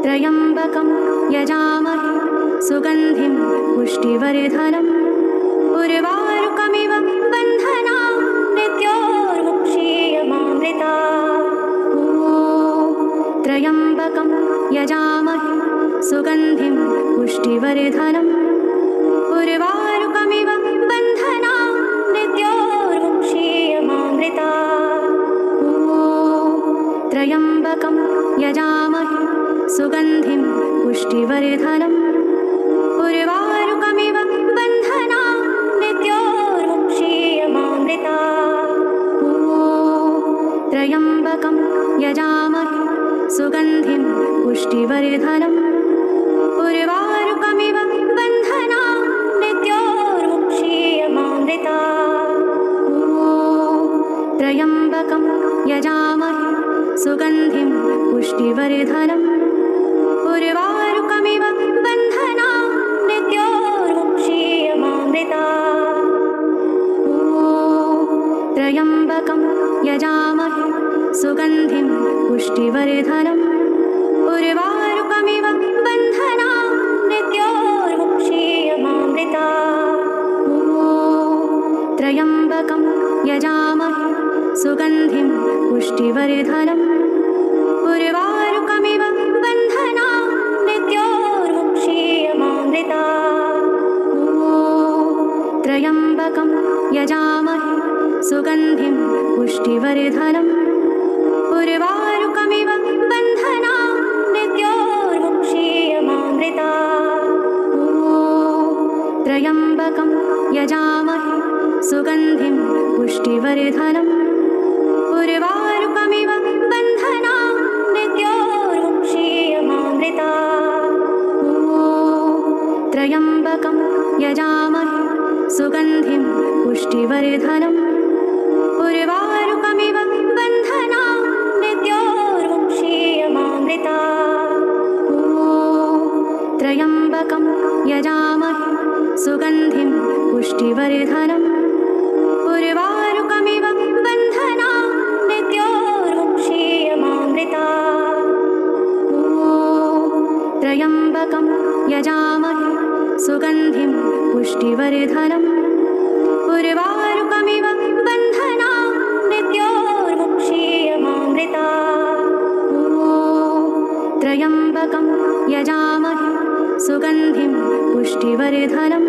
त्र्यम्बकं यजामहे सुगन्धिं पुष्टिवर्धनम् उर्वारुकमिव बन्धनान् मृत्योर्मुक्षीयमामृतात्। त्र्यम्बकं यजामहे सुगन्धिं पुष्टिवर्धनम् उर्वारुकमिव बन्धनान् मृत्योर्मुक्षीयमामृतात्। त्र्यम्बकं यजामहे सुगन्धिं पुष्टिवर्धनम् उर्वारुकमिव बन्धनान् मृत्योर्मुक्षीयमामृतात्। त्र्यम्बकं यजामहे सुगन्धिं पुष्टिवर्धनम् उर्वारुकमिव बन्धनान् मृत्योर्मुक्षीयमामृतात्। त्र्यम्बकं यजामहे सुगन्धिं पुष्टिवर्धनम् उर्वारुकमिव बन्धनान् मृत्योर्मुक्षीयमामृतात्। त्र्यम्बकं यजामहे सुगन्धिं पुष्टिवर्धनम् उर्वारुकमिव बन्धनान् मृत्योर्मुक्षीयमामृतात्। त्र्यम्बकं यजामहे सुगन्धिं पुष्टिवर्धनम् उर्वारुकमिव बन्धनान् मृत्योर्मुक्षीयमामृतात्। त्र्यम्बकं यजामहे सुगन्धिं पुष्टिवर्धनम् उर्वारुकमिव बन्धनान् मृत्योर्मुक्षीयमामृतात्। त्र्यम्बकं यजामहे सुगन्धिं पुष्टिवर्धनम् उर्वारुकमिव बन्धनान् मृत्योर्मुक्षीयमामृतात्। त्र्यम्बकं यजामहे सुगन्धिं पुष्टिवर्धनम् उर्वारुकमिव बन्धनान् मृत्योर्मुक्षीयमामृतात्। त्र्यम्बकं यजामहे सुगन्धिं पुष्टिवर्धनम् उर्वारुकमिव बन्धनान् मृत्योर्मुक्षीयमामृतात्। त्र्यम्बकं यजामहे सुगन्धिं पुष्टिवर्धनम् उर्वारुकमिव बन्धनान् मृत्योर्मुक्षीयमामृतात्। त्र्यम्बकं यजामहे सुगन्धिं पुष्टिवर्धनम्